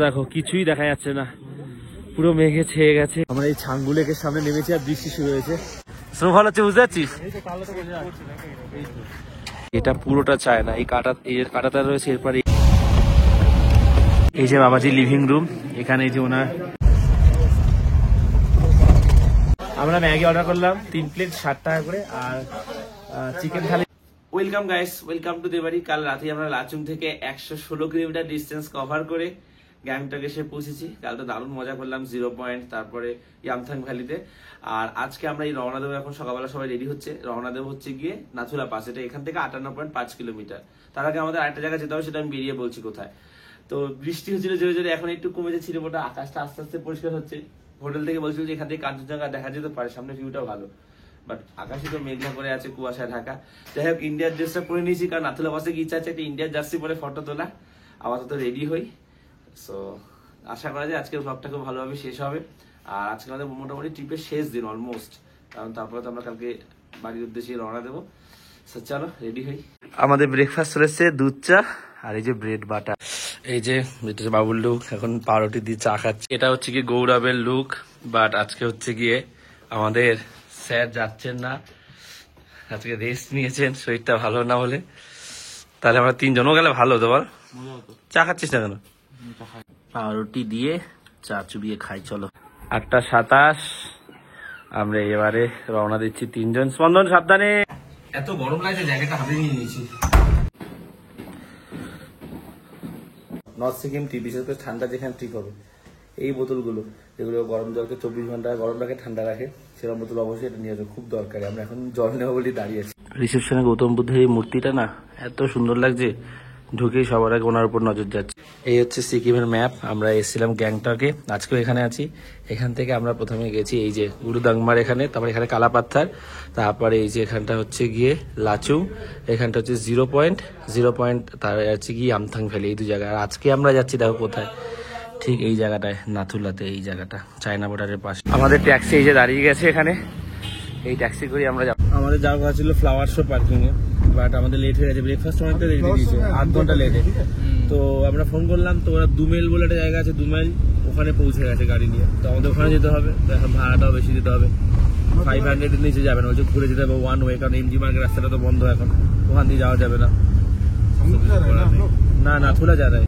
দেখো কিছুই দেখা যাচ্ছে না, পুরো মেঘে ছেয়ে গেছে। আমরা এই ছাঙ্গু লেকের সামনে নেমেছি আর বৃষ্টি শুরু হয়েছে। স্নোফল হচ্ছে, বুঝতে পারছিস? এটা পুরোটা চায় না, এই কাটাটা রয়েছে। এরপরে এই যে বাবাজি লিভিং রুম, এখানে এই যে ওনার। আমরা ম্যাগি অর্ডার করলাম 3 প্লেট 60 টাকা করে, আর chicken thali. Welcome guys, welcome to Debari. কাল রাতে আমরা লাচুং থেকে 116 কিলোমিটার ডিস্টেন্স কভার করে গ্যাংটক এসে পৌঁছেছি। কাল তো দারুণ মজা করলাম 0 পয়েন্ট, তারপরে ইয়ামথাং ভ্যালিতে। আর আজকে আমরা এই রওনা দেবো। এখন সকালবেলা সবাই রেডি হচ্ছে, রওনা দেবো হচ্ছে গিয়ে নাথুলা পাস। এটা এখান থেকে 58.5 কিলোমিটার। তার আগে আমাদের আরেকটা জায়গায় যেতে হবে, সেটা আমি বেরিয়ে বলছি কোথায়। তো বৃষ্টি হচ্ছিল জোরে জোরে, এখন একটু কমেছে ছিটেফোঁটা, আকাশটা আস্তে আস্তে পরিষ্কার হচ্ছে। হোটেল থেকে বলছিল যে এখান থেকে কাঞ্চনজঙ্ঘা দেখা যেতে পারে, সামনে ভিউটাও ভালো। বাট আকাশে তো মেঘলা করে আছে, কুয়াশায় ঢাকা। যাই হোক, ইন্ডিয়ার ড্রেসটা পরে নিয়েছি, কারণ নাথুলা পাসে গিয়ে ইচ্ছা আছে একটা ইন্ডিয়ার জার্সি পরে ফটো তোলা। আপাতত রেডি হই। সো আশা করা যায় আজকের ব্লগটা খুব ভালোভাবে শেষ হবে। আর আজকে আমাদের মোটামুটি ট্রিপের শেষ দিন অলমোস্ট, কারণ তারপরে তো আমরা কালকে বাড়ির উদ্দেশ্যে রওনা দেবো। চলো রেডি হই। আমাদের ব্রেকফাস্ট রয়েছে দুধ চা আর এই যে ব্রেড বাটার। এই যে বাবুল লুক এখন পাউরুটি দিয়ে চা খাচ্ছে। এটা হচ্ছে কি গৌরবের লুক, বাট আজকে হচ্ছে গিয়ে আমাদের স্যার যাচ্ছেন না, আজকে রেস্ট নিয়েছেন শরীরটা ভালো না বলে। তাহলে আমরা 3 জনও গেলে ভালো হতো। বল, চা খাচ্ছিস না কেন? পাউরুটি দিয়ে চা চুবিয়ে খাই। চলো 8:27 আমরা এবারে রওনা দিচ্ছি 3 জন। স্পন্দন সাবধানে। এত গরম লাগছে, জ্যাকেটটা হাতে নিয়ে নিয়েছি। নর্থ সিকিম টি, বিশেষ করে ঠান্ডা যেখানে ঠিক হবে, এই বোতলগুলো যেগুলো গরম জলকে 24 ঘন্টা গরম রাখে, ঠান্ডা রাখে, সেরকম বোতল অবশ্যই এটা নিয়ে যাবে, খুব দরকারি। আমরা এখন জল নেবো বলে দাঁড়িয়ে আছি। রিসেপশনে গৌতম বুদ্ধের এই মূর্তিটা না এত সুন্দর লাগছে, ঢুকেই সবার আগে ওনার উপর নজর যাচ্ছে। এই হচ্ছে সিকিমের ম্যাপ। আমরা এসেছিলাম গ্যাংটকে, আজকেও এখানে আছি। এখান থেকে আমরা প্রথমে গেছি এই যে গুরুদাংমার এখানে, তারপরে এখানে কালাপাত্থার, তারপরে এই যে এখানটা হচ্ছে গিয়ে লাচুং, এখানটা হচ্ছে 0 পয়েন্ট, তার হচ্ছে গিয়ে ইয়ামথাং ভ্যালি, এই 2 জায়গা। আর আজকে আমরা যাচ্ছি দেখো কোথায়, ঠিক এই জায়গাটায়, নাথুলাতে, এই জায়গাটা চায়না বর্ডারের পাশে। আমাদের ট্যাক্সি এই যে দাঁড়িয়ে গেছে এখানে, এই ট্যাক্সি করে আমরা যাব। আমাদের যাওয়ার কথা ছিল flower show parking A, but আমাদের লেট হয়ে গেছে। ব্রেকফাস্ট অনেকটা রেডি দিয়েছে, 8 ঘন্টা লেটে। তো আমরা ফোন করলাম, তো ওরা দুমেল বলে একটা জায়গা আছে, দুমেল, ওখানে পৌঁছে গেছে গাড়ি নিয়ে। তো আমাদের ওখানে যেতে হবে, তো এখন ভাড়াটাও বেশি দিতে হবে, 500 এর নিচে যাবে না, বলছে ঘুরে যেতে হবে 1 ওয়ে, কারণ এমজি মার্কেট রাস্তাটা তো বন্ধ এখন, ওখান দিয়ে যাওয়া যাবে না। না নাথুলা যা যায়।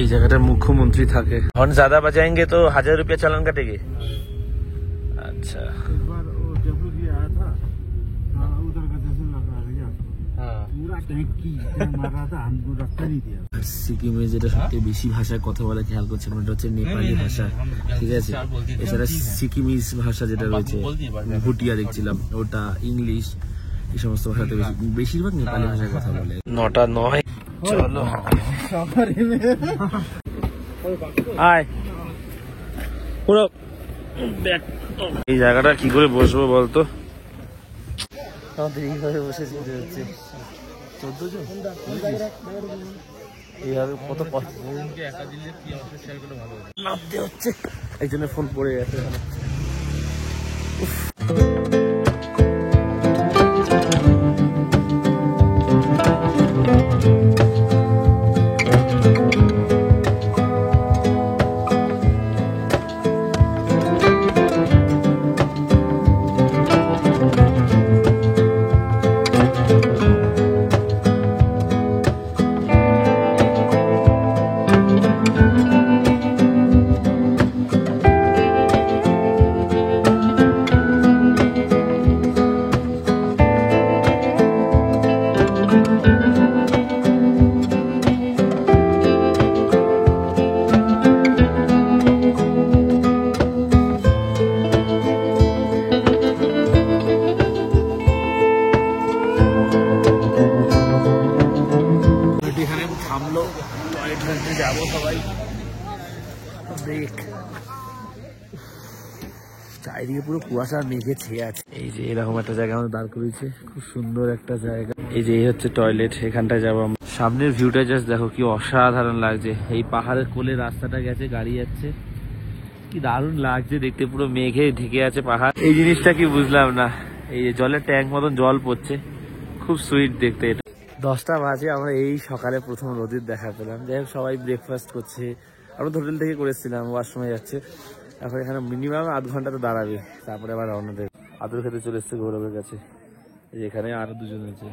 এই জায়গাটার মুখ্যমন্ত্রী থাকে। হর্ন ज़्यादा बजाएंगे तो 1000 रुपया चालान काटेंगे। अच्छा, সিকিমে যেটা সবচেয়ে বেশি ভাষায় কথা বলে খেয়াল করছেন, ওটা হচ্ছে নেপালি ভাষা, ঠিক আছে। এছাড়া সিকিমিজ ভাষা যেটা রয়েছে, ভুটিয়া দেখছিলাম, ওটা ইংলিশ, এই সমস্ত ভাষাতে বেশিরভাগ নেপালি ভাষায় কথা বলে। 9:09 চলো আয় পুরো। এই জায়গাটা কি করে বসবো বলতো, এইভাবে বসে যেতে হচ্ছে। 14 জন এইভাবে কত নামতে হচ্ছে, একজনের ফোন পড়ে গেছে। চারিদিকে পুরো কুয়াশা মেঘে ছেয়ে আছে। এই যে এরকম একটা জায়গা আমাদের দাঁড় করেছে, খুব সুন্দর একটা জায়গা। এই যে এই হচ্ছে টয়লেট, এখানটায় যাবো আমরা। সামনের ভিউটা জাস্ট দেখো কি অসাধারণ লাগছে। এই পাহাড়ের কোলে রাস্তাটা গেছে, গাড়ি যাচ্ছে, কি দারুণ লাগছে দেখতে। পুরো মেঘে ঢেকে আছে পাহাড়। এই জিনিসটা কি বুঝলাম না। এই যে জলের ট্যাঙ্ক মতন জল পড়ছে, খুব সুইট দেখতে। এটা 10টা বাজে, আমরা এই সকালে প্রথম নদীর দেখা পেলাম। যাই হোক, সবাই ব্রেকফাস্ট করছে, আমরা হোটেল থেকে করেছিলাম, ওয়াশরুমে যাচ্ছে। এখন এখানে মিনিমাম আধ ঘন্টা তো দাঁড়াবে, তারপরে আবার রওনা দেবে। আদর খেতে চলে এসছে গৌরবের কাছে। এখানে আরো দুজন আছে।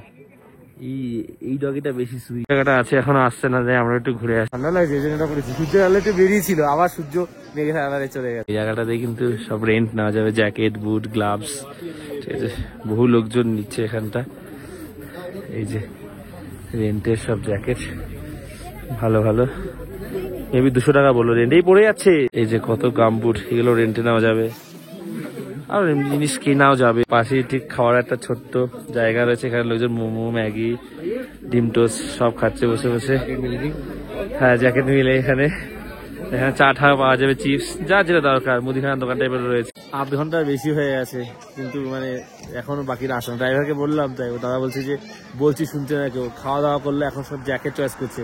এই ডগিটা বেশি সুইট। জায়গাটা আছে, এখনো আসছে না, যাই আমরা একটু ঘুরে আসি। ঠান্ডা লাগছে, এই জন্য করেছি। সূর্যের আলো একটু বেরিয়েছিল, আবার সূর্য মেঘের আড়ালে চলে গেছে। এই জায়গাটাতে কিন্তু সব রেন্ট নেওয়া যাবে, জ্যাকেট, বুট, গ্লাভস। ঠিক আছে, বহু লোকজন নিচ্ছে এখানটা। এই যে রেন্টের সব জ্যাকেট, ভালো ভালো, মেবি 200 টাকা বললো রেন্টেই পড়ে যাচ্ছে। এই যে কত গামবুট, এগুলো রেন্টে নেওয়া যাবে, আর এমনি জিনিস কেনাও যাবে। পাশে ঠিক খাওয়ার একটা ছোট্ট জায়গা রয়েছে, এখানে লোকজন মোমো, ম্যাগি, ডিম টোস্ট সব খাচ্ছে বসে বসে। হ্যাঁ, জ্যাকেট মিলে এখানে চা ঠা পাওয়া যাবে, চিপস, যা যেটা দরকার। মুদিখানার দোকান টাইপের রয়েছে। আধ ঘন্টার বেশি হয়ে গেছে, কিন্তু মানে এখনো বাকিরা আসে না। ড্রাইভারকে বললাম, তাই দাদা বলছে যে বলছি শুনছে না কেউ। খাওয়া দাওয়া করলে এখন সব জ্যাকেট চয়েস করছে,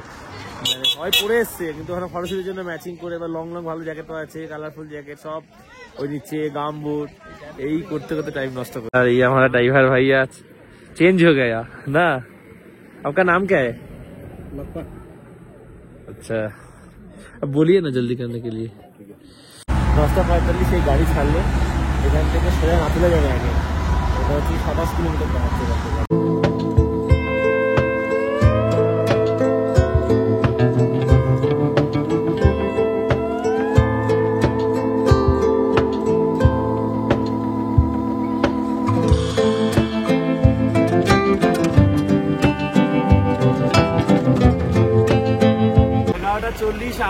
মানে সবাই পরে এসছে, কিন্তু ওখানে ফটোশুটের জন্য ম্যাচিং করে বা লং লং ভালো জ্যাকেট পাওয়া আছে, কালারফুল জ্যাকেট সব ওই নিচ্ছে, গাম বুট, এই করতে করতে টাইম নষ্ট করে। আর এই हमारा ड्राइवर भैया चेंज हो गया ना। आपका नाम क्या है? अच्छा, अब बोलिए ना जल्दी करने के लिए। 10:45 সেই গাড়ি ছাড়লো, এখান থেকে সোজা নাথুলা যাবে আগে। এটা হচ্ছে 27 কিলোমিটার পাহাড়।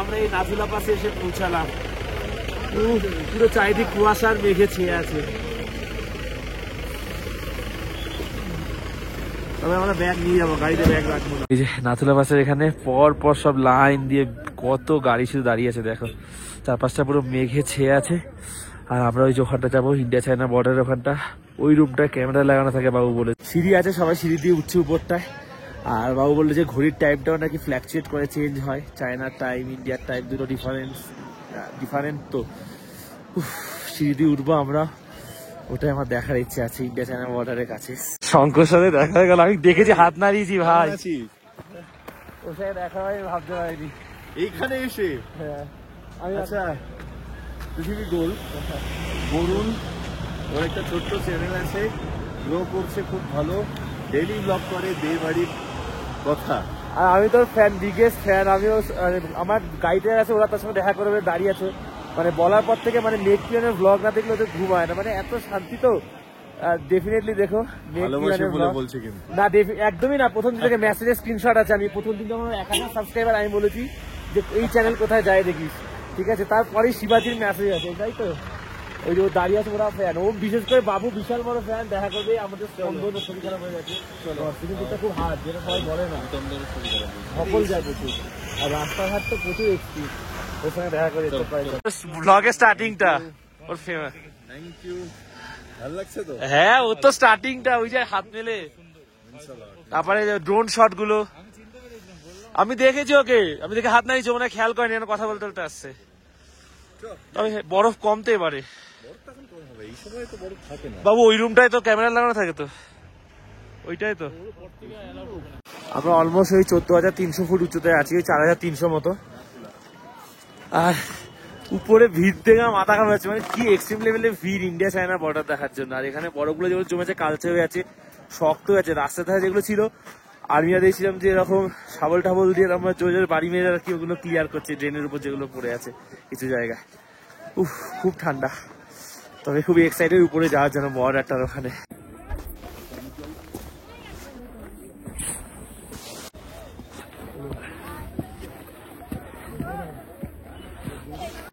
আমরা এই নাথুলা পাশে এসে পৌঁছালাম। পুরো চারিদিক কুয়াশার মেঘে ছেয়ে আছে। তবে আমরা ব্যাগ নিয়ে যাবো, গাড়িতে ব্যাগ রাখবো না। এই যে নাথুলা পাশের এখানে পর পর সব লাইন দিয়ে কত গাড়ি শুধু দাঁড়িয়ে আছে দেখো। চারপাশটা পুরো মেঘে ছেয়ে আছে। আর আমরা ওই যে ওখানটা যাবো, ইন্ডিয়া চায়না বর্ডারের ওখানটা। ওই রুমটায় ক্যামেরা লাগানো থাকে, বাবু বলে। সিঁড়ি আছে, সবাই সিঁড়ি দিয়ে উঠছে উপরটায়। আর বাবু বললো যে ঘড়ির টাইমটাও নাকি ফ্ল্যাকচুয়েট করে চেঞ্জ হয়, চায়নার টাইম ইন্ডিয়ার টাইম দুটো ডিফারেন্ট। তো সিঁড়ি দিয়ে উঠবো আমরা, ওটাই আমার দেখার ইচ্ছে আছে, ইন্ডিয়া চায়না বর্ডারের কাছে। শঙ্কর সাথে দেখা হয়ে গেল, আমি দেখেছি, হাত নাড়িয়েছি ভাই। ওর সাথে দেখা হয় ভাবতে পারিনি এইখানে এসে। হ্যাঁ, আমি আচ্ছা পৃথিবী গোল বরুণ, ওর একটা ছোট্ট চ্যানেল আছে, গ্রো করছে খুব ভালো, ডেইলি ব্লগ করে বিয়ে বাড়ির কথা। আর আমি তোর ফ্যান, বিগেস্ট ফ্যান। আমিও, আমার গাইডে আছে, ওরা তার সঙ্গে দেখা করবে, দাঁড়িয়ে আছে। মানে বলার পর থেকে মানে মেঘ পিয়নের ব্লগ না দেখলে ওদের ঘুম হয় না, মানে এত শান্তি। তো ডেফিনেটলি দেখো মেঘ পিয়নের ব্লগ। না একদমই না, প্রথম দিন থেকে মেসেজের স্ক্রিনশট আছে। আমি প্রথম দিন যখন 1000 সাবস্ক্রাইবার, আমি বলেছি যে এই চ্যানেল কোথায় যায় দেখিস, ঠিক আছে। তারপরেই শিবাজির মেসেজ আছে, তাই তো। ওই যে ও দাঁড়িয়ে আছে, ওরা ফ্যান। ও বিশেষ করে বাবু বিশাল বড় ফ্যান, দেখা করবে। আমাদের স্পন্দনের শরীর খারাপ হয়ে গেছে, খুব হার্ড, যেটা সবাই বলে না, সকল যায় প্রচুর। আর রাস্তাঘাট তো প্রচুর এক্সট্রিম, ওর সঙ্গে দেখা করে ব্লগের স্টার্টিংটা ওর ফেমাস। থ্যাংক ইউ, ভালো লাগছে তো। হ্যাঁ, ও তো স্টার্টিংটা ওই যে হাত মেলে, তারপরে ড্রোন শট গুলো আমি দেখেছি ওকে। আমি দেখে হাত নাড়িয়েছি, মানে খেয়াল করেনি, কথা বলতে বলতে আসছে। তবে বরফ কমতে এবারে বাবু, ওই রুমটায় তো ক্যামেরা লাগানো থাকে, তো ওইটাই তো। আমরা অলমোস্ট ওই 14,300 ফুট উচ্চতায় আছি, ওই 4,300 মতো। আর উপরে ভিড় দেখে মাথা খারাপ হচ্ছে, মানে কি এক্সট্রিম লেভেলের ভিড় ইন্ডিয়া চায়না বর্ডার দেখার জন্য। আর এখানে বরফগুলো যেগুলো জমেছে, কালচে হয়ে আছে, শক্ত হয়ে আছে। রাস্তার ধারে যেগুলো ছিল, আর্মিরা দেখছিলাম যে এরকম শাবল টাবল দিয়ে আমরা জোরে জোরে বাড়ি মেরে আর কি ওগুলো ক্লিয়ার করছে, ড্রেনের উপর যেগুলো পড়ে আছে কিছু জায়গায়। খুব ঠান্ডা, তবে খুবই এক্সাইটেড উপরে যাওয়ার জন্য বর্ডারটার ওখানে।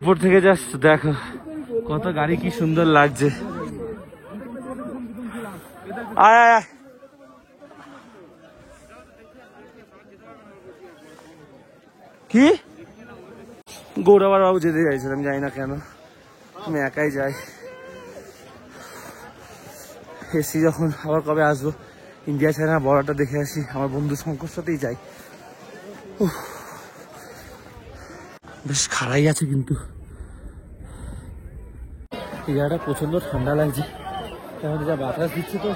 উপর থেকে জাস্ট দেখো কত গাড়ি, কি সুন্দর লাগছে। আয় আয় কি গৌরব আর বাবু যেতে চাইছিলাম, জানি না কেন, আমি একাই যাই। এসছি যখন, আবার কবে আসবো। ইন্ডিয়া চায়না বর্ডারটা দেখে আসি, আমার বন্ধু শঙ্কর সাথেই যাই। বেশ খাড়াই আছে কিন্তু এই জায়গাটা প্রচন্ড ঠান্ডা লাগছে, এখন যা বাতাস দিচ্ছে তো।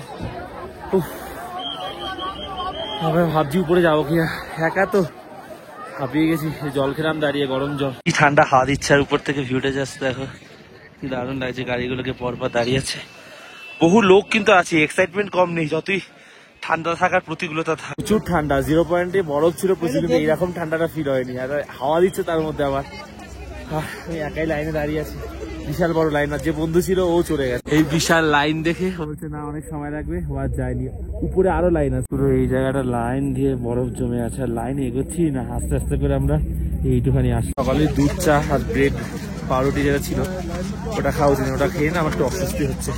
আমরা ভাবছি উপরে যাবো কিনা, একা তো হাঁপিয়ে গেছি। জল খেলাম দাঁড়িয়ে, গরম জল, কি ঠান্ডা হাওয়া দিচ্ছে। আর উপর থেকে ভিউটা জাস্ট দেখো, কি দারুণ লাগছে। গাড়িগুলোকে পরপর দাঁড়িয়ে আছে, বহু লোক কিন্তু আছে, এক্সাইটমেন্ট কম নেই। যতই ঠান্ডা থাকার প্রতিকূলতা থাকে, প্রচুর ঠান্ডা। 0 পয়েন্টে বরফ ছিল প্রচুর, এইরকম ঠান্ডাটা ফিল হয়নি। আর হাওয়া দিচ্ছে তার মধ্যে আবার। আমি একাই লাইনে দাঁড়িয়ে আছি, বিশাল বড় লাইন। আর যে বন্ধু ছিল ও চলে গেছে। এই বিশাল লাইন দেখে বলছে না অনেক সময় লাগবে, ও আর যায়নি। উপরে আরো লাইন আছে, পুরো এই জায়গাটা লাইন দিয়ে বরফ জমে আছে। আর লাইন এগোচ্ছি না, আস্তে আস্তে করে আমরা এইটুখানি আসি। সকালে দুধ চা আর ব্রেড পাউরুটি যেটা ছিল ওটা খাওয়া উচিত, ওটা খেয়ে না আমার একটু অস্বস্তি হচ্ছে।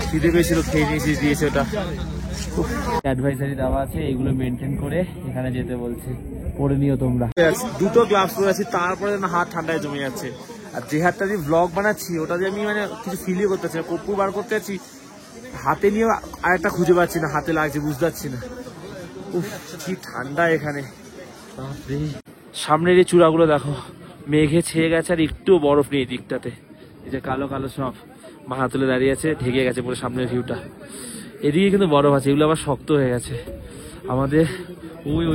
খিদে পেয়েছিল, খেয়ে নিয়েছি, দিয়েছে ওটা। অ্যাডভাইসারি দেওয়া আছে, এগুলো মেনটেন করে এখানে যেতে বলছে, পরে নিও তোমরা। দুটো গ্লাভস পরে আছি, তারপরে না হাত ঠান্ডায় জমে যাচ্ছে। আর যে হাতটা দিয়ে ব্লগ বানাচ্ছি ওটা দিয়ে আমি মানে কিছু ফিলই করতে পারছি না, কর্পূর বার করতে আছি, হাতে নিয়ে আর একটা খুঁজে পাচ্ছি না, হাতে লাগছে বুঝতে পারছি না। উফ কি ঠান্ডা এখানে। সামনের এই চূড়াগুলো দেখো, মেঘে ছেয়ে গেছে, আর একটু বরফ নেই দিকটাতে। এই যে কালো কালো সব মাথা তুলে দাঁড়িয়ে আছে, ঢেকে গেছে পুরো সামনের ভিউটা। এদিকে কিন্তু বরফ আছে, এগুলো আবার শক্ত হয়ে গেছে। আমাদের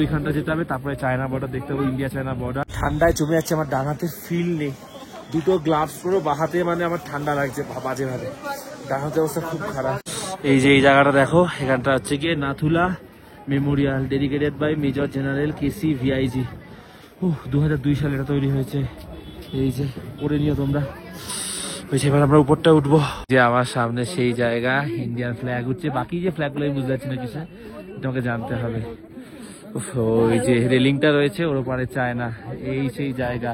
ওইখানটা যেতে হবে, তারপরে চায়না বর্ডার দেখতে হবে, ইন্ডিয়া চায়না বর্ডার। ঠান্ডায় জমে যাচ্ছে, আমার ডান হাতে ফিল নেই। দুটো গ্লাভস পুরো বাহাতে, মানে আমার ঠান্ডা লাগছে বাজে ভাবে। ডান হাতের অবস্থা খুব খারাপ। এই যে এই জায়গাটা দেখো, এখানটা হচ্ছে গিয়ে Nathula memorial, dedicated by major general KC VIG. 2002 সালে এটা তৈরি হয়েছে। এই যে করে নিও তোমরা। এবার আমরা উপরটা উঠবো। যে আমার সামনে সেই জায়গা, ইন্ডিয়ান ফ্ল্যাগ উঠছে। বাকি যে ফ্ল্যাগ গুলো বুঝতে পারছি না কিছু, তোমাকে জানতে হবে। ওই যে রেলিংটা রয়েছে, ওর ওপারে চায়না। এই সেই জায়গা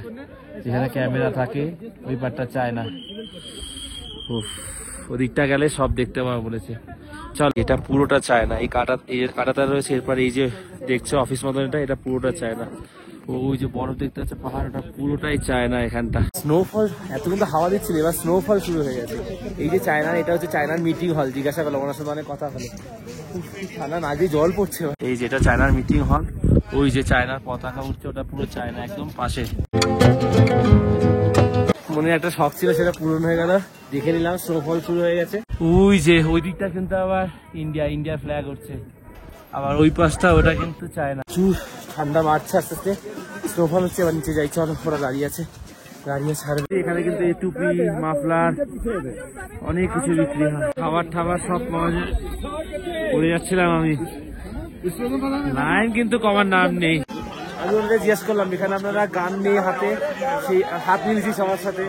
যেখানে ক্যামেরা থাকে, ওই পারটা চায়না। ওদিকটা গেলে সব দেখতে পাবো বলেছে। চল, এটা পুরোটা চায়না। এই কাটাটা রয়েছে, এরপর এই যে দেখছো অফিস মতন, এটা পুরোটা চায়না। ওই যে বরফ দেখতে হচ্ছে পাহাড়, ওটা পুরোটাই চায়না। এখানটা স্নোফল, এত কিন্তু হাওয়া দিচ্ছিল, এবার স্নোফল শুরু হয়ে গেছে। এই যে চায়না, এটা হচ্ছে চায়নার মিটিং হল। জিজ্ঞাসা করলো ওনার সাথে অনেক কথা হলো, ঠান্ডা না দিয়ে জল পড়ছে। এই যেটা চায়নার মিটিং হল, ওই যে চায়নার পতাকা উঠছে, ওটা পুরো চায়না একদম পাশে। মনে একটা শখ ছিল, সেটা পূরণ হয়ে গেল। দেখে নিলাম স্নোফল শুরু হয়ে গেছে। ওই যে ওই দিকটা কিন্তু আবার ইন্ডিয়া ফ্ল্যাগ উঠছে, আবার ওই পাশটা ওটা কিন্তু চায়না। ঠান্ডা বাড়ছে আস্তে আস্তে, স্নোফল হচ্ছে। এবার নিচে যাই, চলো, ওরা দাঁড়িয়ে আছে, দাঁড়িয়ে ছাড়বে। এখানে কিন্তু এই টুপি, মাফলার, অনেক কিছু বিক্রি হয়। খাবার ঠাবার সব পাওয়া যায়। পড়ে যাচ্ছিলাম আমি, লাইন কিন্তু কমার নাম নেই। আমি ওনাদের জিজ্ঞেস করলাম এখানে আপনারা গান নেই হাতে, সেই হাত মিলছি সবার সাথে।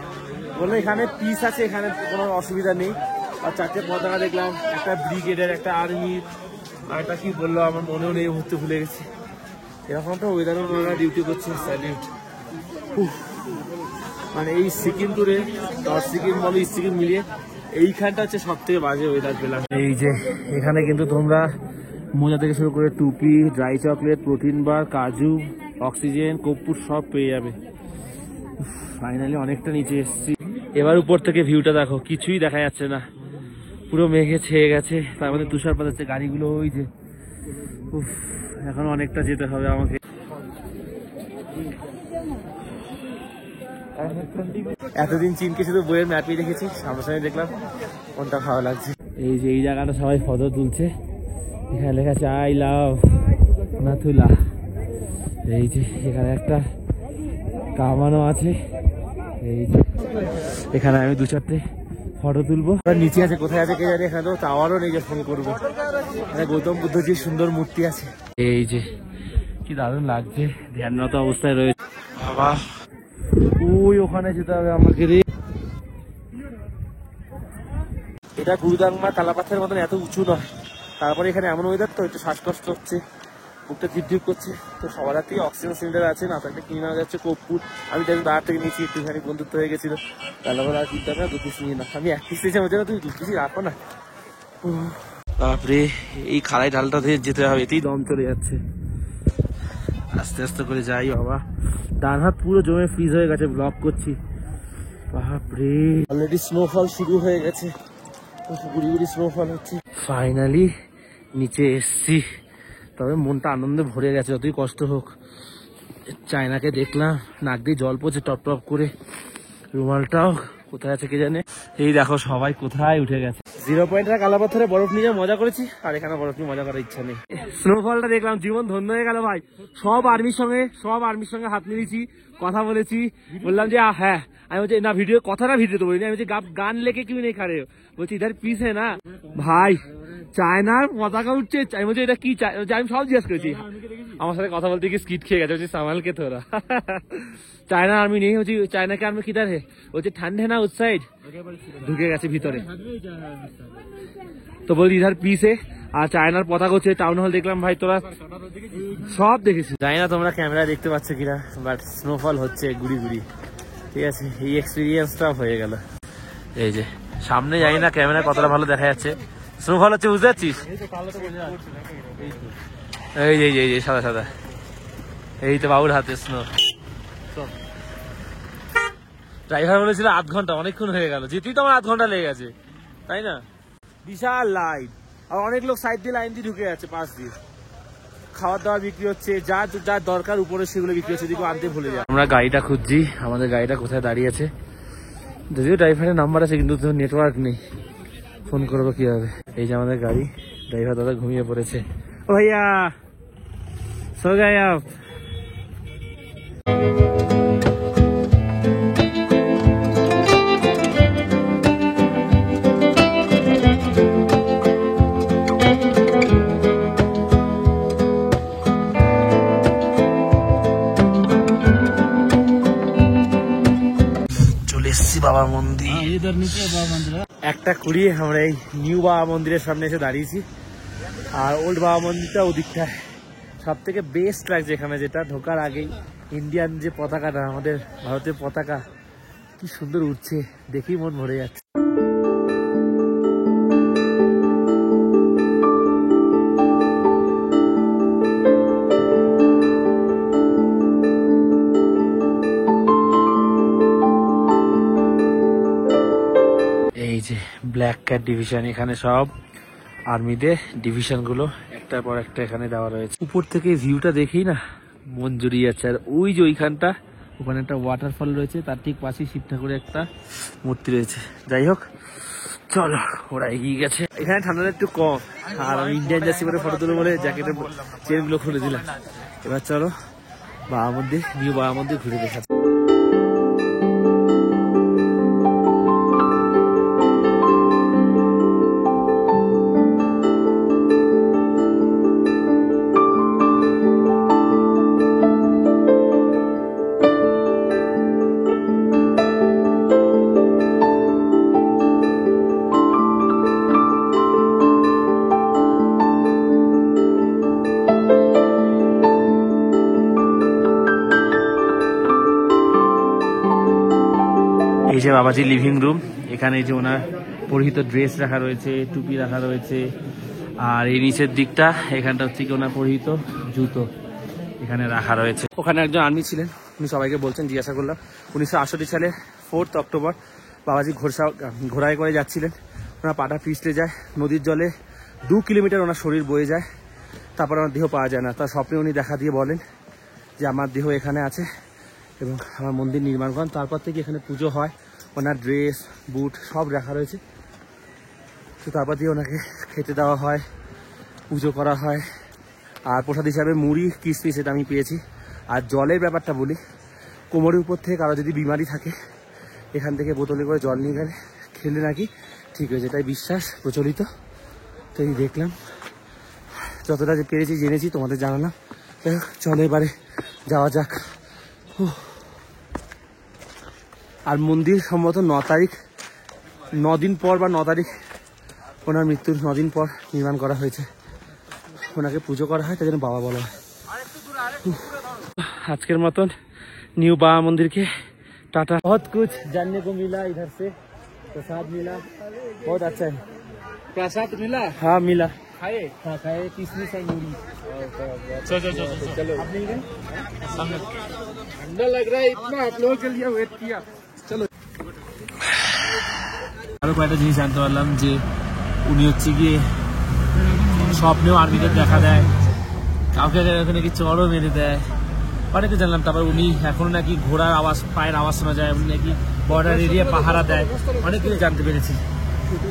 বললো এখানে পিস আছে, এখানে কোনো অসুবিধা নেই। আর 4টে পতাকা দেখলাম, একটা ব্রিগেডের, একটা আর্মির, আর একটা কি বললো আমার মনেও নেই, ঘুরতে ভুলে গেছি। এরকম একটা ওয়েদারও ওনারা ডিউটি করছে, স্যালিউট। মানে এই সিকিম ট্যুরে, নর্থ সিকিম বলো ইস্ট সিকিম মিলিয়ে এইখানটা হচ্ছে সব থেকে বাজে ওয়েদার পেলাম। এই যে এখানে কিন্তু তোমরা মোজা থেকে শুরু করে টুপি, ড্রাই চকলেট, প্রোটিন বার, কাজু, অক্সিজেন, কর্পূর সব পেয়ে যাবে। ফাইনালি অনেকটা নিচে এসেছি। এবার উপর থেকে ভিউটা দেখো, কিছুই দেখা যাচ্ছে না, পুরো মেঘে ছেয়ে গেছে। তার মধ্যে তুষারপাত হচ্ছে, গাড়িগুলো ওই যে। এখন অনেকটা যেতে হবে আমাকে। এতদিন চীনকে শুধু বইয়ের ম্যাপই দেখেছি, সামনাসামনি দেখলাম, কোনটা ভালো লাগছে। এই যে এই জায়গাটা সবাই ফটো তুলছে, এখানে লেখা আছে আই লাভ নাথুলা। এই যে এখানে একটা কামানো আছে। এই যে এখানে আমি 2-4টে ফটো তুলবো। নিচে আছে, কোথায় আছে কে জানে। এখানে তো টাওয়ারও নেই যে ফোন করবো। গৌতম বুদ্ধজির সুন্দর মূর্তি আছে। এই যে কি দারুণ লাগছে, ধ্যানরত অবস্থায় রয়েছে। বাবা ওই ওখানে যেতে হবে আমাকে রে। এটা গুরুদাংমা কালাপাথের মতন এত উঁচু নয়, তারপরে এখানে এমন ওয়েদার তো একটু শ্বাসকষ্ট হচ্ছে, বুকটা ঢিপ করছে। তো সবার হাতেই অক্সিজেন সিলিন্ডার আছে, না থাকলে কিনে নেওয়া যাচ্ছে কর্পূর। আমি দেখুন দাঁড় থেকে নিয়েছি, একটুখানি বন্ধুত্ব হয়ে গেছিল। তাহলে আর কিনতে হবে না, 2 পিস নিয়ে না। আমি 1 পিস নিয়েছি, মধ্যে না তুমি 2 পিসই রাখো না। বাপরে, এই খাড়াই ঢালটা দিয়ে যেতে হবে, এতেই দম চলে যাচ্ছে। আস্তে আস্তে করে যাই বাবা। ডান হাত পুরো জমে ফ্রিজ হয়ে গেছে, ব্লক করছি। বাপরে অলরেডি স্নোফল শুরু হয়ে গেছে। গুড়ি গুড়ি স্নোফল হচ্ছে। ফাইনালি নিচে এসছি, তবে মনটা আনন্দে ভরে গেছে। যতই কষ্ট হোক, চায়নাকে দেখলাম, নাক দিয়ে জল পড়ছে টপ টপ করে। রুমালটাও কোথায় আছে কে জানে। এই দেখো সবাই কোথায় উঠে গেছে। 0 পয়েন্টের কালাপাথরে বরফ নিয়ে মজা করেছি, আর এখানে বরফ নিয়ে মজা করার ইচ্ছা নেই। স্নোফলটা দেখলাম, জীবন ধন্য হয়ে গেল ভাই। সব আর্মির সঙ্গে হাত মিলিয়েছি, কথা বলেছি, বললাম যে হ্যাঁ, আমি বলছি না ভিডিও কথাটা ভিডিওতে বলিনি, আমি বলছি গান লেকে কিউ নেই খারে, বলছি ইধার পিস হ্যাঁ না ভাই, চায়নার পতাকা উঠছে। আমি বলছি এটা কি, আমি সব জিজ্ঞেস করেছি। আমার সাথে কথা বলতে গিয়ে স্কিট খেয়ে গেছে, বলছি সামালকে তোরা চায়না আর্মি নেই, বলছি চায়নাকে আর্মি কিধার হে, বলছে ঠান্ডে না উস সাইড, ঢুকে গেছে ভিতরে। তো বলছি ইধার পিস হে, আর চায়নার পতাকা হচ্ছে। টাউন হল দেখলাম ভাই, তোরা সব দেখেছি। জানি না তোমরা ক্যামেরা দেখতে পাচ্ছ কিনা, বাট স্নোফল হচ্ছে গুড়ি গুড়ি, ঠিক আছে। এই এক্সপিরিয়েন্সটা হয়ে গেল। এই যে সামনে জানি না ক্যামেরা কতটা ভালো দেখা যাচ্ছে, স্নোফল হচ্ছে, বুঝতে পারছিস? এই যে এই যে সাদা সাদা, এই তো বাবুর হাতে স্নো। ড্রাইভার বলেছিল 8 ঘন্টা, অনেকক্ষণ হয়ে গেল, যেতেই তো আমার 8 ঘন্টা লেগে গেছে, তাই না? বিশাল লাইন, আর অনেক লোক সাইড দিয়ে লাইন দিয়ে ঢুকে যাচ্ছে, পাশ দিয়ে। খাবার দাবার বিক্রি হচ্ছে, যা দরকার উপরে সেগুলো বিক্রি হচ্ছে, দিকে আনতে ভুলে যায়। আমরা গাড়িটা খুঁজছি, আমাদের গাড়িটা কোথায় দাঁড়িয়ে আছে। যদিও ড্রাইভারের নাম্বার আছে, কিন্তু নেটওয়ার্ক নেই, ফোন করবো কিভাবে। এই যে আমাদের গাড়ি, ড্রাইভার দাদা ঘুমিয়ে পড়েছে। ও ভাইয়া সো গয়ে আপ। বাবা মন্দির, একটা কুড়িয়ে আমরা এই নিউ বাবা মন্দিরের সামনে এসে দাঁড়িয়েছি। আর ওল্ড বাবা মন্দিরটা ওদিকটায় সব থেকে বেস্ট লাগছে এখানে, যেটা ঢোকার আগেই ইন্ডিয়ান যে পতাকাটা, আমাদের ভারতের পতাকা কি সুন্দর উঠছে, দেখেই মন ভরে যাচ্ছে। এই যে ব্ল্যাক ক্যাট ডিভিশন, এখানে সব আর্মিদের ডিভিশন গুলো একটার পর একটা এখানে দেওয়া রয়েছে। উপর থেকে ভিউটা দেখেই না মন জুড়িয়ে যাচ্ছে। আর ওই যে ওইখানটা, ওখানে একটা ওয়াটারফল রয়েছে, তার ঠিক পাশেই শিব ঠাকুরের একটা মূর্তি রয়েছে। যাই হোক চলো, ওরা এগিয়ে গেছে। এখানে ঠান্ডাটা একটু কম, আর আমি ইন্ডিয়ান জার্সি পরে ফটো তুলে বলে জ্যাকেটের চেন গুলো খুলে দিলাম। এবার চলো বাবা মন্দির, নিউ বাবা মন্দির ঘুরে দেখাচ্ছি। এই যে বাবাজি লিভিং রুম, এখানে যে ওনার পরিহিত ড্রেস রাখা রয়েছে, টুপি রাখা রয়েছে। আর এই নিচের দিকটা, এখানটা হচ্ছে কি ওনার পরিহিত জুতো এখানে রাখা রয়েছে। ওখানে একজন আর্মি ছিলেন, উনি সবাইকে বলছেন, জিজ্ঞাসা করলাম। 1968 সালে 4 অক্টোবর বাবাজি ঘোড়ায় করে যাচ্ছিলেন, ওনার পাটা পিছলে যায়, নদীর জলে 2 কিলোমিটার ওনার শরীর বয়ে যায়, তারপর আমার দেহ পাওয়া যায় না। তার স্বপ্নে উনি দেখা দিয়ে বলেন যে আমার দেহ এখানে আছে এবং আমার মন্দির নির্মাণ করেন। তারপর থেকে এখানে পুজো হয়, ওনার ড্রেস বুট সব রাখা রয়েছে। তো তারপর দিয়ে ওনাকে খেতে দেওয়া হয়, পুজো করা হয়। আর প্রসাদ হিসাবে মুড়ি কিশমিশ এটা আমি পেয়েছি। আর জলের ব্যাপারটা বলি, কোমরের উপর থেকে কারো যদি বিমারি থাকে, এখান থেকে বোতলে করে জল নিয়ে গেলে খেলে নাকি ঠিক হয়েছে, এটাই বিশ্বাস প্রচলিত। তো এই দেখলাম, যতটা যে পেরেছি জেনেছি তোমাদের জানালাম। চলো এবারে যাওয়া যাক। আর মন্দির সম্ভবত 9 তারিখ, 9 দিন পর বা 9 তারিখ ওনার মৃত্যুর 9 দিন পর নির্মাণ করা হয়েছে। ওনাকে পুজো করা হয়, তাই জন্য বাবা বলা হয়। আজকের মতন নিউ বাবা मंदिर के टाटा। बहुत कुछ जानने को मिला इधर से, प्रसाद मिला, बहुत अच्छा है। प्रसाद मिला? हाँ मिला। खाए? हाँ खाए, किशमिश और मूली। चलो आप मिल गए? ठंडा लग रहा है इतना, आप लोगों के लिए वेट किया। चलो আরো কয়েকটা জিনিস জানতে পারলাম যে উনি হচ্ছে গিয়ে স্বপ্নেও আর্মিদের দেখা দেয়, কাউকে নাকি চড়ও মেরে দেয়, অনেকে জানলাম। তারপর উনি এখনো নাকি ঘোড়ার আওয়াজ, পায়ের আওয়াজ শোনা যায়, উনি নাকি বর্ডার এরিয়া পাহারা দেয়, অনেক কিছু জানতে পেরেছি।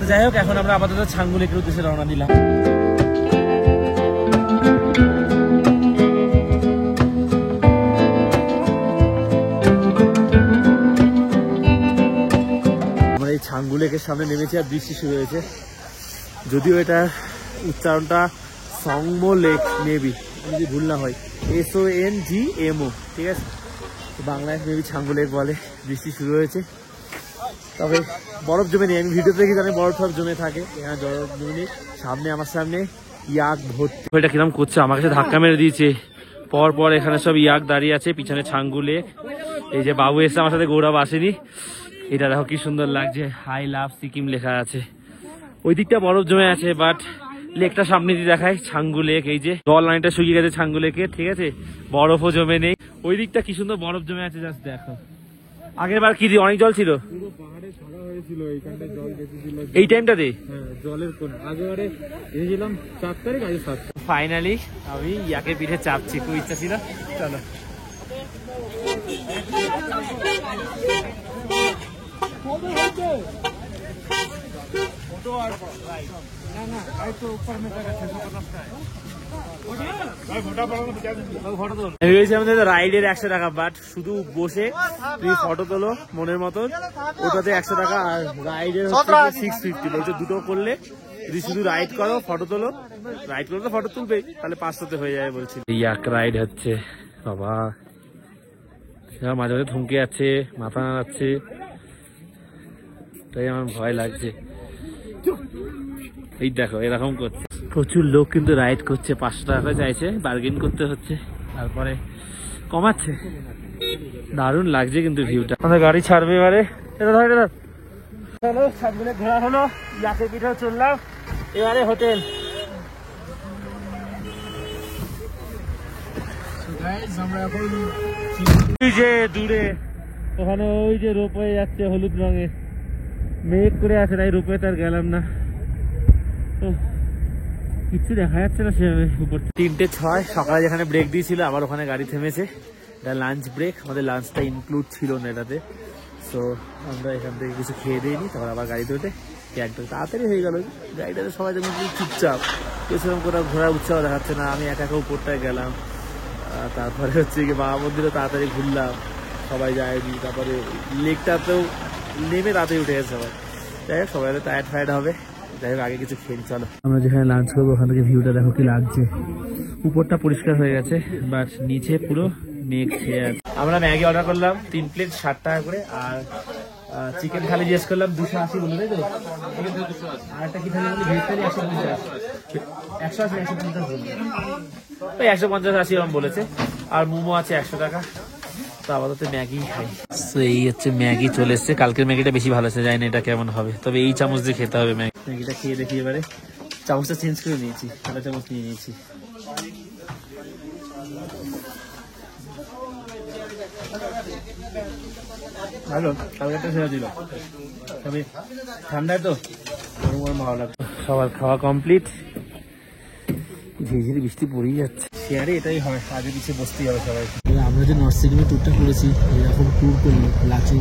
যাই হোক, এখন আমরা আপাতত ছাঙ্গু লেকের উদ্দেশ্যে রওনা দিলাম। আমরা এই ছাঙ্গু লেকের সামনে নেমেছি আর বৃষ্টি শুরু হয়েছে। যদিও এটা উচ্চারণটা সংমো লেক, মেবি আমি যদি ভুল না হয়, SONGMO, ঠিক আছে। বাংলায় মেবি ছাঙ্গু লেক বলে। বৃষ্টি শুরু হয়েছে, তবে বরফ জমে নেই। আমি ভিডিওতে দেখি জানি বরফ জমে থাকে, এখানে বরফ জমে নেই। সামনে আমার সামনে ইয়াক ভর্তি। এটা কিরম করছে, আমার কাছে ধাক্কা মেরে দিয়েছে। পর এখানে সব ইয়াক দাঁড়িয়ে আছে, পিছনে ছাঙ্গু লেক। এই যে বাবু এসে আমার সাথে, গৌরব আসেনি। এটা দেখো কি সুন্দর লাগছে, আই লাভ সিকিম লেখা আছে। ওই দিকটা বরফ জমে আছে, বাট লেকটা সামনে দিয়ে দেখায় ছাঙ্গু লেক। এই যে জল লাইনটা শুকিয়ে গেছে ছাঙ্গু লেকে, ঠিক আছে, বরফও জমে নেই। ওই দিকটা কি সুন্দর বরফ জমে আছে, জাস্ট দেখো। আগের বার কি অনেক জল ছিল, এই টাইমটাতে জলের আগেবারে এসেছিলাম 4 তারিখ, আগে 7। ফাইনালি আমি ইয়াকে পিঠে চাপছি, খুব ইচ্ছা ছিল। চলো রাইডের 100 টাকা, বাট শুধু বসে তুমি ফটো তোলো মনের মতন, ওটাতে 100 টাকা। আর রাইডের 650 বলছে। দুটো করলে যদি শুধু রাইড করো, ফটো তোলো, রাইড করলে তো ফটো তুলবেই, তাহলে 500তে হয়ে যাবে বলছি। ইয়াক রাইড হচ্ছে বাবা, মাঝে মাঝে থমকে যাচ্ছে, মাথা নাড়াচ্ছে, তাই আমার ভয় লাগছে। এই দেখো এরকম করছে, প্রচুর লোক কিন্তু রাইড করছে। 500 টাকা চাইছে, বার্গেন করতে হচ্ছে, তারপরে কমাচ্ছে। দারুণ লাগছে কিন্তু ভিউটা। আমাদের গাড়ি ছাড়বে এবারে। এটা ধর, এটা চলো, সামনে ঘোরা হলো, ইয়াকের পিঠেও চললাম, এবারে হোটেল। আমরা এখন ওই যে দূরে ওখানে ওই যে রোপওয়ে যাচ্ছে, হলুদ রঙের, মেঘ করে আছে, তাই রোপওয়ে তার গেলাম না। কিছু দেখা যাচ্ছে না সেভাবে উপর। 3:06 সকালে যেখানে ব্রেক দিয়েছিল, আবার ওখানে গাড়ি থেমেছে। এটা লাঞ্চ ব্রেক, আমাদের লাঞ্চটা ইনক্লুড ছিল না এটাতে। সো আমরা এখান থেকে কিছু খেয়ে দিইনি, তারপর আবার গাড়িতে উঠে একদম তাড়াতাড়ি হয়ে গেল। গাড়িটাতে সবাই দেখুন চুপচাপ, কেউ সেরকম কোথাও ঘোরার উৎসাহ দেখাচ্ছে না। আমি একা উপরটায় গেলাম, তারপরে হচ্ছে কি বাবা মন্দিরে তাড়াতাড়ি ঘুরলাম, সবাই যায়নি। তারপরে লেকটাতেও নেমে তাড়াতাড়ি উঠে গেছে সবাই। যাই হোক, সবাই টায়ার্ড ফায়ার্ড হবে। যাই হোক, আগে কিছু খেয়ে চলো। আমরা যেখানে লাঞ্চ করবো ওখান থেকে ভিউটা দেখো কি লাগছে। উপরটা পরিষ্কার হয়ে গেছে, বাট নিচে পুরো মেঘ ছেয়ে আছে। আমরা ম্যাগি অর্ডার করলাম 3 প্লেট 60 টাকা করে, আর চিকেন থালি জিজ্ঞেস করলাম 280 বললো, তাই তো? আর একটা কি থালি বলি, ভেজ থালি 150, 180, 150 বললো, ওই 150-80 এরকম বলেছে। আর মোমো আছে 100 টাকা। তো আপাতত ম্যাগি খাই। তো এই হচ্ছে ম্যাগি চলে এসছে। কালকের ম্যাগিটা বেশি ভালো আছে, জানি না এটা কেমন হবে, তবে এই চামচ দিয়ে খেতে হবে। ম্যাগিটা খেয়ে দেখি এবারে। চামচটা চেঞ্জ করে নিয়েছি, সাদা চামচ নিয়ে নিয়েছি। ভালো, কালকেরটা সেরা ছিল, তবে ঠান্ডায় তো গরম ভালো লাগতো। সবার খাওয়া কমপ্লিট, ঝিঝিরি বৃষ্টি পড়েই যাচ্ছে। শেয়ারে এটাই হয়, আগে পিছিয়ে বসতেই হবে সবাই। আমরা যে নর্থ সিকিমের ট্যুরটা করেছি, এরকম ট্যুর করি Lachung,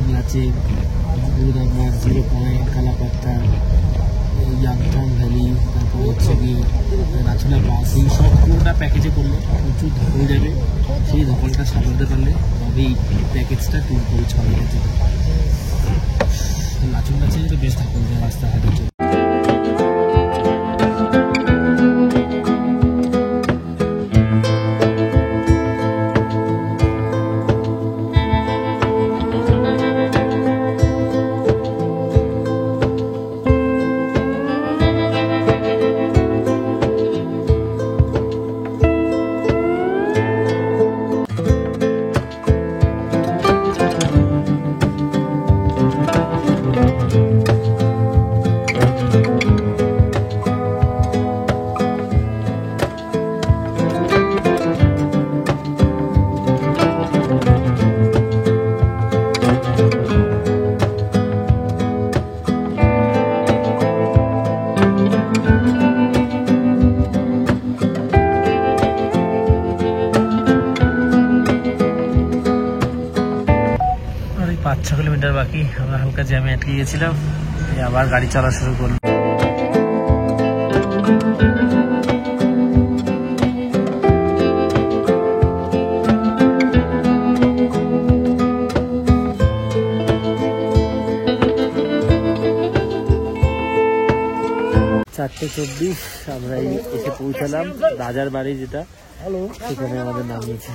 zero point, কালাপাত্তা, Yangthang valley, তারপর হচ্ছে গিয়ে নাচনা পাস, এই সব পুরোটা প্যাকেজে করলে প্রচুর ধকল যাবে। সেই ধকলটা সামলাতে পারলে তবে এই প্যাকেজটা ট্যুর করে 6 দিনের জন্য। লাচুং নাচে তো বেশ ধকল যায় রাস্তাঘাটে। বাকি, আমরা হালকা জ্যামে আটকে গিয়েছিলাম, আবার গাড়ি চলা শুরু করলো। চারটে 24 আমরা এসে পৌঁছালাম রাজার বাড়ি, যেটা সেখানে আমাদের নামিয়েছে।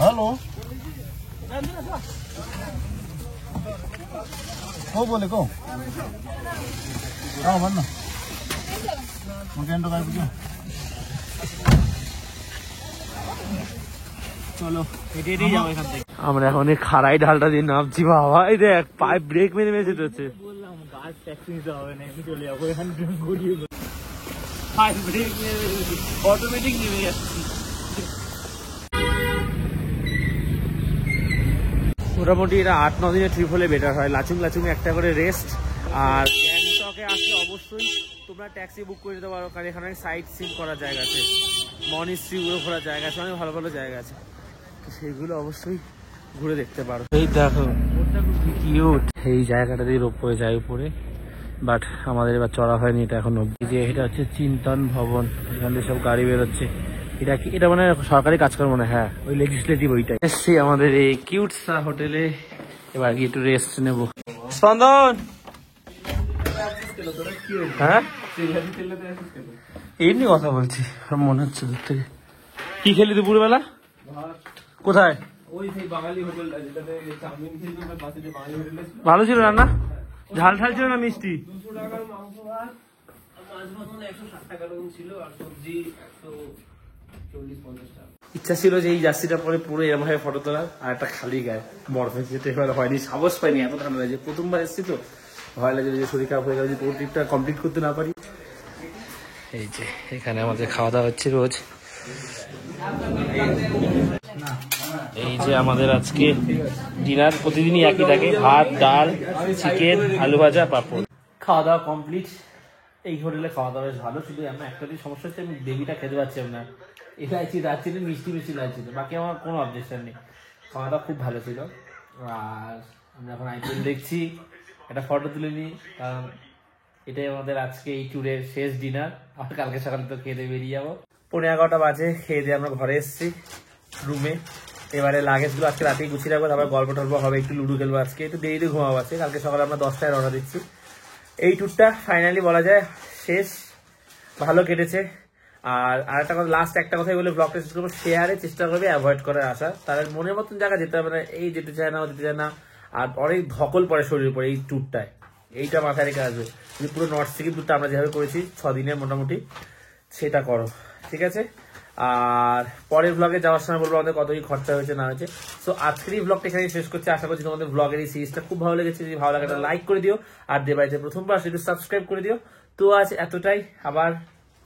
हेलो को बोलेको भन्नु म क्यान्टो आइपुग्यो চলো আমরা এখন এই খাড়াই ঢালটা দিয়ে নামছি। বাবা এই দেখ পাইপ ব্রেক মেরে মেরে যেতে, বললাম বাস ট্যাক্সি নিতে হবে না, এমনি চলে যাবো এখান থেকে, গড়িয়ে পাইপ ব্রেক মেরে অটোমেটিক নেমে যাচ্ছি। মোটামুটি এটা 8-9 দিনের ট্রিপ হলে বেটার হয়। লাচুং লাচুং একটা করে রেস্ট, আর গ্যাংটকে আসলে অবশ্যই তোমরা ট্যাক্সি বুক করে দিতে পারো, কারণ এখানে সাইট সিন করার জায়গা আছে, মনিস্ট্রিগুলো ঘোরার জায়গা আছে, অনেক ভালো ভালো জায়গা আছে, সেগুলো অবশ্যই ঘুরে দেখতে পারো। এই দেখো কিউট, এই জায়গাটা দিয়ে রোপওয়ে যায় উপরে, বাট আমাদের এবার চড়া হয়নি এটা এখন অব্দি। যে এটা হচ্ছে চিন্তন ভবন, এখান থেকে সব গাড়ি বেরোচ্ছে। এটা কি, এটা মানে সরকারি কাজকর্ম না, হ্যাঁ ওই লেজিসলেটিভ ওইটাই। এসছি আমাদের এই কিউট সা হোটেলে, এবার গিয়ে একটু রেস্ট নেবো। স্পন্দন, হ্যাঁ এমনি কথা বলছি, মনে হচ্ছে দূর থেকে। কি খেলি দুপুরবেলা? কোথায়? ওই সেই বাঙালি হোটেলটা যেটাতে চাউমিন খেয়েছি, পাশে যে বাঙালি হোটেল। ভালো ছিল রান্না? ঝাল ঝাল ছিল না মিষ্টি? 200 টাকার মাংস ভাত, মাছ ভাত 160 টাকার ছিল, আর সবজি 140-50 টাকা। ইচ্ছা ছিল যে এই জার্সিটা পরে পুরো এরকম ভাবে ফটো তোলার, আর একটা খালি গায়ে বরফে যেতে হয়নি, সাহস পাইনি, এত ঠান্ডা লাগে। প্রথমবার এসেছি তো ভয় লাগে যে শরীর খারাপ হয়ে গেলে, পুরো ট্রিপটা কমপ্লিট করতে না পারি। এই যে এখানে আমাদের খাওয়া দাওয়া হচ্ছে রোজ। এই যে আমাদের আজকে ডিনার, প্রতিদিনই একই থাকে, ভাত ডাল চিকেন আলু ভাজা পাঁপড়। খাওয়া দাওয়া কমপ্লিট। এই হোটেলে খাওয়া দাওয়া বেশ ভালো, শুধু আমার একটা সমস্যা হচ্ছে আমি বেবিটা খেতে পারছিলাম না, এলাইচি দারচিনি মিষ্টি মিষ্টি লাগছিল, বাকি আমার কোনো অবজেকশন নেই। খাওয়া দাওয়া খুব ভালো ছিল। আর আমরা এখন আইপিএল দেখছি, একটা ফটো তুলে নিই, কারণ এটাই আমাদের আজকে এই ট্যুরের শেষ ডিনার। আর কালকে সকালে তো খেয়ে দিয়ে বেরিয়ে যাবো। 11:30 বাজে, খেয়ে দিয়ে আমরা ঘরে এসেছি রুমে। এবারে লাগেজগুলো আজকে রাতেই গুছিয়ে রাখবো, তারপর গল্প টল্প হবে, একটু লুডো খেলবো, আজকে একটু দেরিতে ঘুমাবো আছে। কালকে সকালে আমরা 10টায় রওনা দিচ্ছি। এই ট্যুরটা ফাইনালি বলা যায় শেষ, ভালো কেটেছে। আর আরেকটা কথা, লাস্ট একটা কথাই বলে ব্লগটা শেষ করবো, শেয়ারে চেষ্টা করবে অ্যাভয়েড করার আশা, তাদের মনের মতন জায়গা যেতে হবে না, এই যেতে চায় না যেতে চায় না, আর অনেক ধকল পড়ে শরীরের পরে এই ট্যুরটায়, এইটা মাথায় রেখে আসবে। কিন্তু পুরো নর্থ সিকিম ট্যুরটা আমরা যেভাবে করেছি 6 দিনের মোটামুটি, সেটা করো, ঠিক আছে? আর পরের ব্লগে যাওয়ার সময় বলবো আমাদের কত কি খরচা হয়েছে না হয়েছে। সো আজকের এই ব্লগটা এখানে শেষ করছি। আশা করছি তোমাদের ব্লগের এই সিরিজটা খুব ভালো লেগেছে। যদি ভালো লাগে একটা লাইক করে দিও, আর দেবাইতে প্রথমবার সেটা সাবস্ক্রাইব করে দিও। তো আজ এতটাই, আবার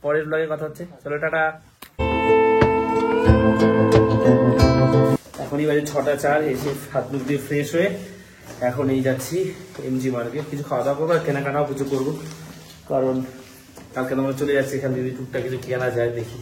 পরের ব্লগে কথা হচ্ছে। চলো টাটা। এখনই বাজে 6:04, এসে হাত মুখ দিয়ে ফ্রেশ হয়ে এখন এই যাচ্ছি এমজি মার্কেট, কিছু খাওয়া দাওয়া করবো আর কেনাকাটাও কিছু করবো, কারণ কালকে আমরা চলে যাচ্ছি এখান থেকে টুকটাক কিছু কেনা যায়, দেখি।